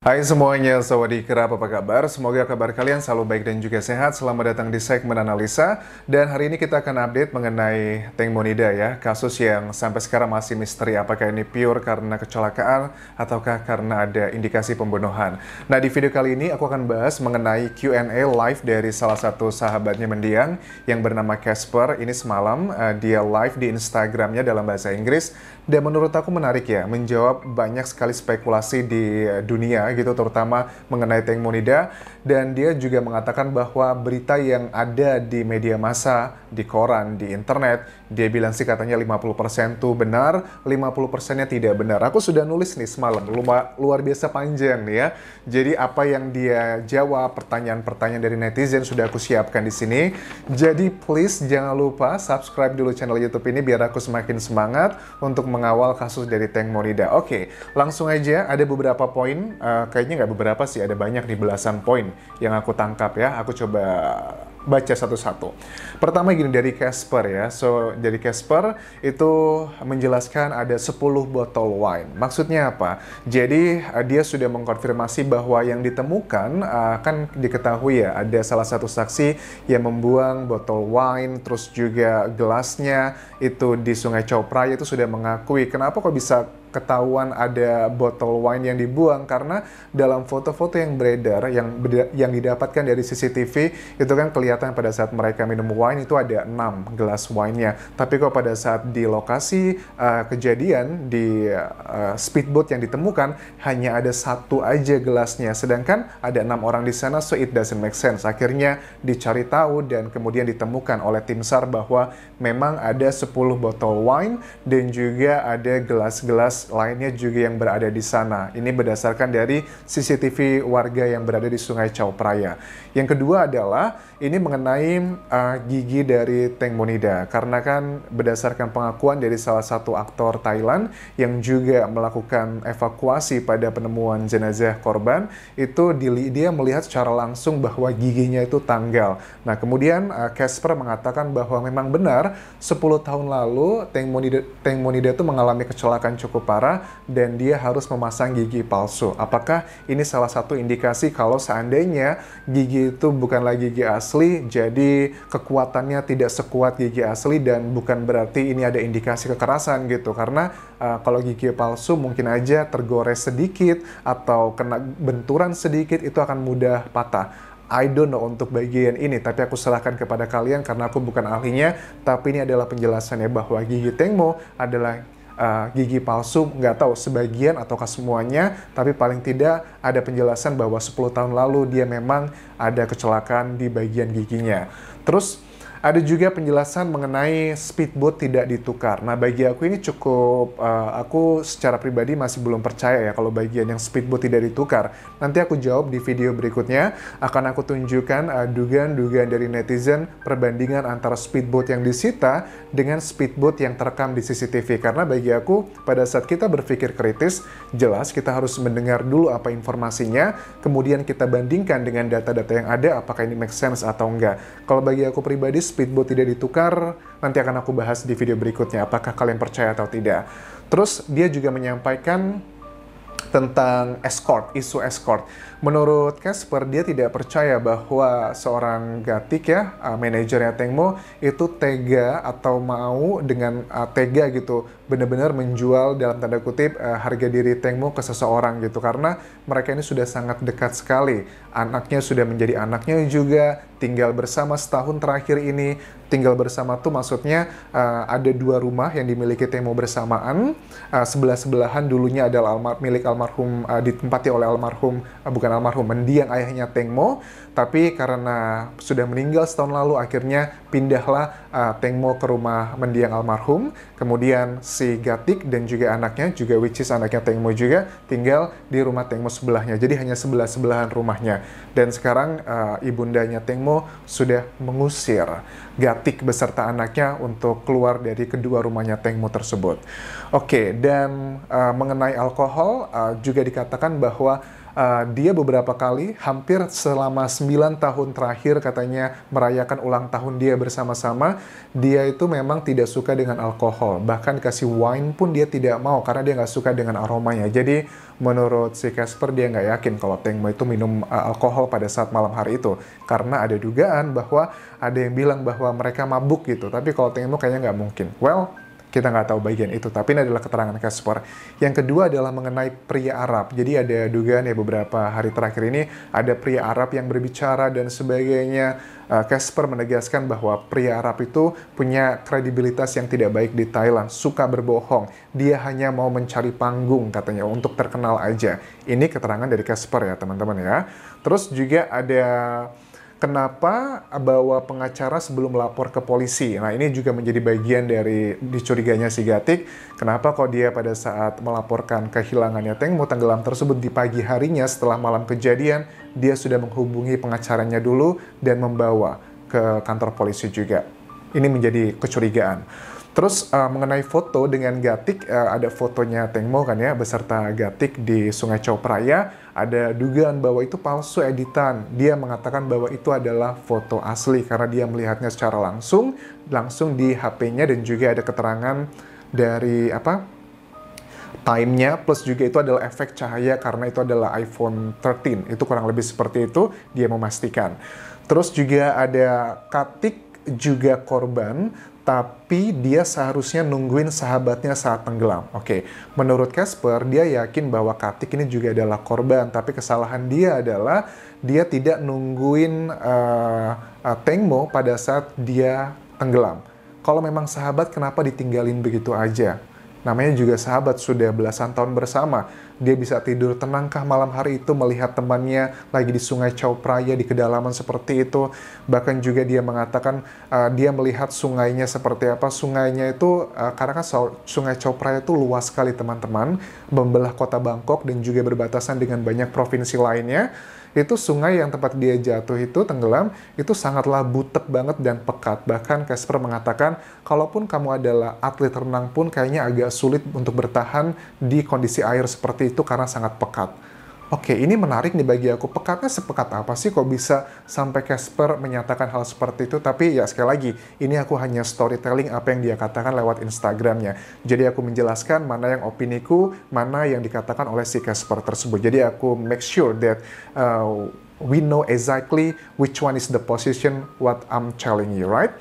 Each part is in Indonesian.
Hai semuanya, sawadikra, apa kabar? Semoga kabar kalian selalu baik dan juga sehat. Selamat datang di segmen analisa. Dan hari ini kita akan update mengenai Teng Monida ya. Kasus yang sampai sekarang masih misteri apakah ini pure karena kecelakaan ataukah karena ada indikasi pembunuhan. Nah, di video kali ini aku akan bahas mengenai Q&A live dari salah satu sahabatnya mendiang yang bernama Casper. Ini semalam dia live di Instagramnya dalam bahasa Inggris. Dan menurut aku menarik ya, menjawab banyak sekali spekulasi di dunia gitu, terutama mengenai Teng Monida. Dan dia juga mengatakan bahwa berita yang ada di media massa, di koran, di internet, dia bilang sih katanya 50% tuh benar, 50%-nya tidak benar. Aku sudah nulis nih semalam, luar biasa panjang nih ya. Jadi apa yang dia jawab, pertanyaan-pertanyaan dari netizen sudah aku siapkan di sini. Jadi please jangan lupa subscribe dulu channel YouTube ini biar aku semakin semangat untuk mengawal kasus dari Teng Monida. Oke, langsung aja ada beberapa poin, kayaknya nggak beberapa sih, ada banyak nih, belasan poin yang aku tangkap ya. Aku coba baca satu-satu. Pertama gini dari Casper ya. So, dari Casper itu menjelaskan ada 10 botol wine. Maksudnya apa? Jadi dia sudah mengkonfirmasi bahwa yang ditemukan kan diketahui ya, ada salah satu saksi yang membuang botol wine, terus juga gelasnya itu di Sungai Chao Phraya itu sudah mengakui. Kenapa kok bisa ketahuan ada botol wine yang dibuang? Karena dalam foto-foto yang beredar yang didapatkan dari CCTV itu kan kelihatan pada saat mereka minum wine itu ada 6 gelas wine-nya. Tapi kok pada saat di lokasi kejadian di speedboat yang ditemukan hanya ada satu aja gelasnya, sedangkan ada 6 orang di sana, so it doesn't make sense. Akhirnya dicari tahu dan kemudian ditemukan oleh tim SAR bahwa memang ada 10 botol wine dan juga ada gelas-gelas lainnya juga yang berada di sana. Ini berdasarkan dari CCTV warga yang berada di Sungai Chao Phraya. Yang kedua adalah ini mengenai gigi dari Teng Monida. Karena kan berdasarkan pengakuan dari salah satu aktor Thailand yang juga melakukan evakuasi pada penemuan jenazah korban, itu dia melihat secara langsung bahwa giginya itu tanggal. Nah, kemudian Casper mengatakan bahwa memang benar 10 tahun lalu Teng Monida itu mengalami kecelakaan cukup parah dan dia harus memasang gigi palsu. Apakah ini salah satu indikasi kalau seandainya gigi itu bukanlah gigi asli, jadi kekuatannya tidak sekuat gigi asli dan bukan berarti ini ada indikasi kekerasan gitu. Karena kalau gigi palsu mungkin aja tergores sedikit atau kena benturan sedikit itu akan mudah patah. I don't know untuk bagian ini, tapi aku serahkan kepada kalian karena aku bukan ahlinya. Tapi ini adalah penjelasannya bahwa gigi Teng Mo adalah gigi palsu, nggak tahu sebagian ataukah semuanya, tapi paling tidak ada penjelasan bahwa 10 tahun lalu dia memang ada kecelakaan di bagian giginya. Terus ada juga penjelasan mengenai speedboat tidak ditukar. Nah, bagi aku ini cukup, aku secara pribadi masih belum percaya ya kalau bagian yang speedboat tidak ditukar. Nanti aku jawab di video berikutnya, akan aku tunjukkan dugaan-dugaan dari netizen perbandingan antara speedboat yang disita dengan speedboat yang terekam di CCTV. Karena bagi aku, pada saat kita berpikir kritis, jelas kita harus mendengar dulu apa informasinya, kemudian kita bandingkan dengan data-data yang ada, apakah ini make sense atau enggak. Kalau bagi aku pribadi, speedboat tidak ditukar, nanti akan aku bahas di video berikutnya, apakah kalian percaya atau tidak. Terus dia juga menyampaikan tentang escort, isu escort. Menurut Casper, dia tidak percaya bahwa seorang Gatik ya, manajernya Teng Mo, itu tega atau mau dengan tega gitu, benar-benar menjual dalam tanda kutip harga diri Teng Mo ke seseorang gitu. Karena mereka ini sudah sangat dekat sekali. Anaknya sudah menjadi anaknya juga, tinggal bersama setahun terakhir ini. Tinggal bersama tuh maksudnya ada 2 rumah yang dimiliki Teng Mo bersamaan. Sebelah-sebelahan dulunya adalah milik almarhum, ditempati oleh almarhum, bukan almarhum, mendiang ayahnya Teng Mo. Tapi karena sudah meninggal setahun lalu, akhirnya pindahlah Teng Mo ke rumah mendiang almarhum. Kemudian si Gatik dan juga anaknya, juga which is anaknya Teng Mo juga, tinggal di rumah Teng Mo sebelahnya. Jadi hanya sebelah-sebelahan rumahnya. Dan sekarang ibundanya Teng Mo sudah mengusir Gatik beserta anaknya untuk keluar dari kedua rumahnya Teng Mo tersebut. Oke, dan mengenai alkohol juga dikatakan bahwa dia beberapa kali, hampir selama 9 tahun terakhir katanya merayakan ulang tahun dia bersama-sama, dia itu memang tidak suka dengan alkohol. Bahkan dikasih wine pun dia tidak mau karena dia nggak suka dengan aromanya. Jadi menurut si Casper dia nggak yakin kalau Teng Mo itu minum alkohol pada saat malam hari itu. Karena ada dugaan bahwa ada yang bilang bahwa mereka mabuk gitu. Tapi kalau Teng Mo kayaknya nggak mungkin. Well, kita nggak tahu bagian itu, tapi ini adalah keterangan Casper. Yang kedua adalah mengenai pria Arab. Jadi ada dugaan ya beberapa hari terakhir ini ada pria Arab yang berbicara dan sebagainya. Casper menegaskan bahwa pria Arab itu punya kredibilitas yang tidak baik di Thailand, suka berbohong. Dia hanya mau mencari panggung katanya untuk terkenal aja. Ini keterangan dari Casper ya teman-teman ya. Terus juga ada kenapa bawa pengacara sebelum melapor ke polisi? Nah, ini juga menjadi bagian dari dicuriganya si Gatik. Kenapa kok dia pada saat melaporkan kehilangannya Teng Mo tenggelam tersebut di pagi harinya setelah malam kejadian, dia sudah menghubungi pengacaranya dulu dan membawa ke kantor polisi juga. Ini menjadi kecurigaan. Terus mengenai foto dengan Gatik, ada fotonya Teng Mo kan ya, beserta Gatik di Sungai Chao Phraya. Ada dugaan bahwa itu palsu editan. Dia mengatakan bahwa itu adalah foto asli karena dia melihatnya secara langsung di HP-nya dan juga ada keterangan dari time-nya, plus juga itu adalah efek cahaya karena itu adalah iPhone 13. Itu kurang lebih seperti itu, dia memastikan. Terus juga ada Katik juga korban, tapi dia seharusnya nungguin sahabatnya saat tenggelam. Oke, menurut Casper, dia yakin bahwa Katik ini juga adalah korban, tapi kesalahan dia adalah dia tidak nungguin Teng Mo pada saat dia tenggelam. Kalau memang sahabat, kenapa ditinggalin begitu aja? Namanya juga sahabat, sudah belasan tahun bersama. Dia bisa tidur tenangkah malam hari itu melihat temannya lagi di Sungai Chao Phraya di kedalaman seperti itu. Bahkan juga dia mengatakan dia melihat sungainya seperti apa. Sungainya itu, karena kan Sungai Chao Phraya itu luas sekali teman-teman, membelah kota Bangkok dan juga berbatasan dengan banyak provinsi lainnya. Itu sungai yang tempat dia jatuh itu tenggelam, itu sangatlah butek banget dan pekat. Bahkan Casper mengatakan, kalaupun kamu adalah atlet renang pun kayaknya agak sulit untuk bertahan di kondisi air seperti itu karena sangat pekat. Oke, ini menarik nih bagi aku. Pekatnya sepekat apa sih kok bisa sampai Casper menyatakan hal seperti itu? Tapi ya sekali lagi, ini aku hanya storytelling apa yang dia katakan lewat Instagramnya. Jadi aku menjelaskan mana yang opiniku, mana yang dikatakan oleh si Casper tersebut. Jadi aku make sure that we know exactly which one is the position what I'm telling you, right?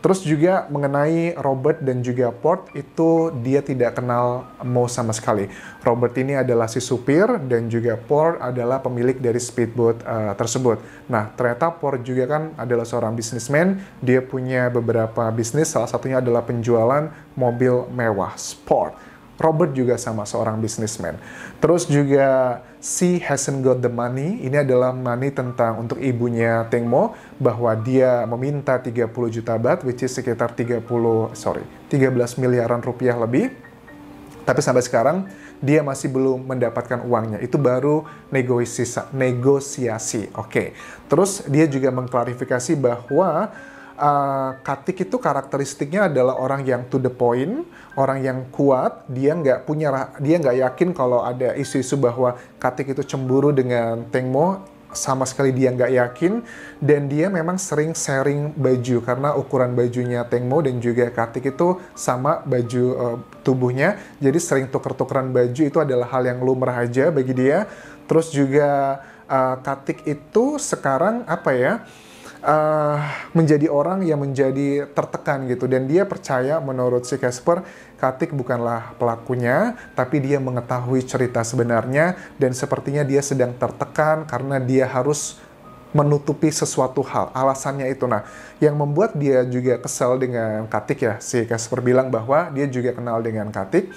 Terus juga mengenai Robert dan juga Port, itu dia tidak kenal Mo sama sekali. Robert ini adalah si supir dan juga Port adalah pemilik dari speedboat tersebut. Nah, ternyata Port juga kan adalah seorang bisnismen. Dia punya beberapa bisnis, salah satunya adalah penjualan mobil mewah, sport. Robert juga sama seorang bisnismen. Terus juga She Hasn't Got The Money, ini adalah money tentang untuk ibunya Teng Mo, bahwa dia meminta 30 juta baht, which is sekitar 13 miliaran rupiah lebih. Tapi sampai sekarang dia masih belum mendapatkan uangnya. Itu baru negosiasi. Oke. Terus dia juga mengklarifikasi bahwa Katik itu karakteristiknya adalah orang yang to the point, orang yang kuat. Dia nggak yakin kalau ada isu-isu bahwa Katik itu cemburu dengan Teng Mo. Sama sekali dia nggak yakin, dan dia memang sering sharing baju karena ukuran bajunya Teng Mo dan juga Katik itu sama baju tubuhnya, jadi sering tuker-tukeran baju. Itu adalah hal yang lumrah aja bagi dia. Terus juga Katik itu sekarang menjadi orang yang menjadi tertekan gitu, dan dia percaya menurut si Casper, Katik bukanlah pelakunya, tapi dia mengetahui cerita sebenarnya dan sepertinya dia sedang tertekan karena dia harus menutupi sesuatu hal. Alasannya itu. Nah, yang membuat dia juga kesal dengan Katik ya, si Casper bilang bahwa dia juga kenal dengan Katik.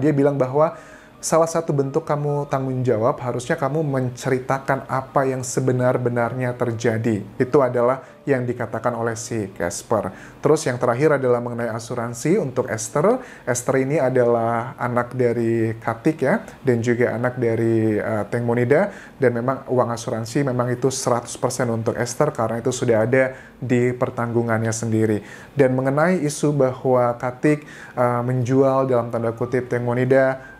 Dia bilang bahwa salah satu bentuk kamu tanggung jawab, harusnya kamu menceritakan apa yang sebenar-benarnya terjadi. Itu adalah yang dikatakan oleh si Casper. Terus yang terakhir adalah mengenai asuransi untuk Esther. Esther ini adalah anak dari Katik ya, dan juga anak dari Teng Monida. Dan memang uang asuransi memang itu 100% untuk Esther karena itu sudah ada di pertanggungannya sendiri. Dan mengenai isu bahwa Katik menjual dalam tanda kutip Teng Monida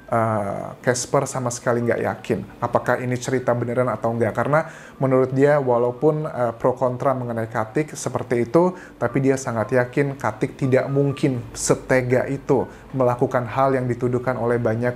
Casper sama sekali nggak yakin apakah ini cerita beneran atau enggak, karena menurut dia walaupun pro kontra mengenai Katik seperti itu, tapi dia sangat yakin Katik tidak mungkin setega itu melakukan hal yang dituduhkan oleh banyak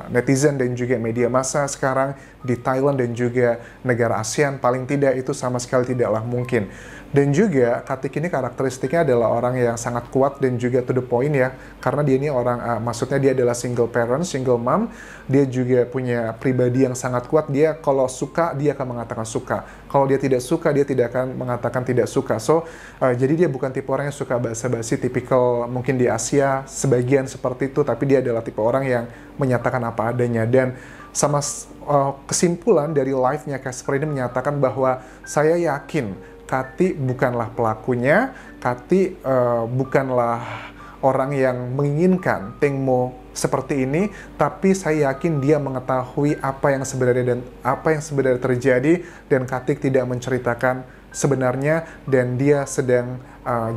netizen dan juga media massa sekarang di Thailand dan juga negara ASEAN. Paling tidak itu sama sekali tidaklah mungkin. Dan juga Katik ini karakteristiknya adalah orang yang sangat kuat dan juga to the point ya, karena dia ini orang, maksudnya dia adalah single parent, single mom, dia juga punya pribadi yang sangat kuat. Dia kalau suka, dia akan mengatakan suka. Kalau dia tidak suka, dia tidak akan mengatakan tidak suka. So, jadi dia bukan tipe orang yang suka basa-basi, tipikal mungkin di Asia, sebagian seperti itu, tapi dia adalah tipe orang yang menyatakan apa adanya. Dan sama kesimpulan dari live-nya Casper ini menyatakan bahwa saya yakin Kati bukanlah pelakunya, Kati bukanlah orang yang menginginkan Teng Mo seperti ini, tapi saya yakin dia mengetahui apa yang sebenarnya terjadi, dan Katik tidak menceritakan sebenarnya, dan dia sedang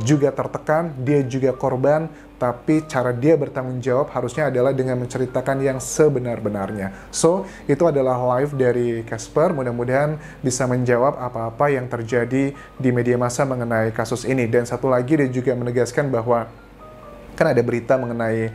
juga tertekan, dia juga korban, tapi cara dia bertanggung jawab harusnya adalah dengan menceritakan yang sebenar-benarnya. So, itu adalah live dari Casper, mudah-mudahan bisa menjawab apa-apa yang terjadi di media massa mengenai kasus ini. Dan satu lagi, dia juga menegaskan bahwa kan ada berita mengenai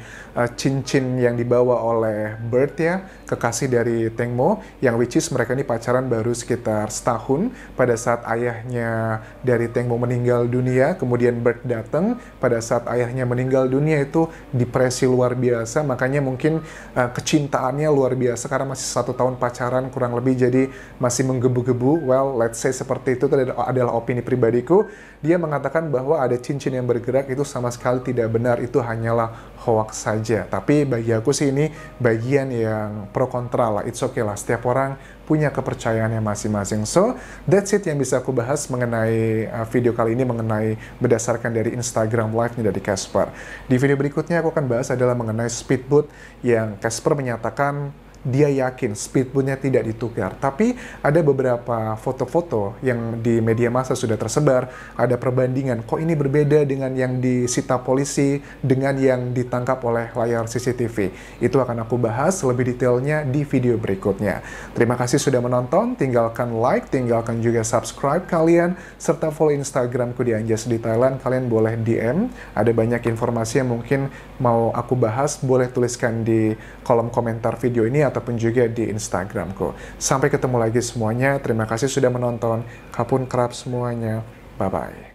cincin yang dibawa oleh Bird ya, kekasih dari Teng Mo, yang which is mereka ini pacaran baru sekitar setahun pada saat ayahnya dari Teng Mo meninggal dunia. Kemudian Bird datang pada saat ayahnya meninggal dunia, itu depresi luar biasa, makanya mungkin kecintaannya luar biasa karena masih 1 tahun pacaran kurang lebih, jadi masih menggebu-gebu. Well, let's say seperti itu adalah opini pribadiku. Dia mengatakan bahwa ada cincin yang bergerak, itu sama sekali tidak benar, itu hanyalah hoax saja. Tapi bagi aku sih ini bagian yang pro kontra lah, it's okay lah, setiap orang punya kepercayaannya masing-masing. So, that's it yang bisa aku bahas mengenai video kali ini, mengenai berdasarkan dari Instagram live-nya dari Casper. Di video berikutnya aku akan bahas adalah mengenai speedboat yang Casper menyatakan dia yakin speedboatnya tidak ditukar. Tapi ada beberapa foto-foto yang di media massa sudah tersebar, ada perbandingan, kok ini berbeda dengan yang disita polisi, dengan yang ditangkap oleh layar CCTV. Itu akan aku bahas lebih detailnya di video berikutnya. Terima kasih sudah menonton, tinggalkan like, tinggalkan juga subscribe kalian, serta follow Instagramku di Anjas di Thailand. Kalian boleh DM, ada banyak informasi yang mungkin mau aku bahas, boleh tuliskan di kolom komentar video ini ataupun juga di Instagramku. Sampai ketemu lagi semuanya. Terima kasih sudah menonton. Kapun kerap semuanya. Bye-bye.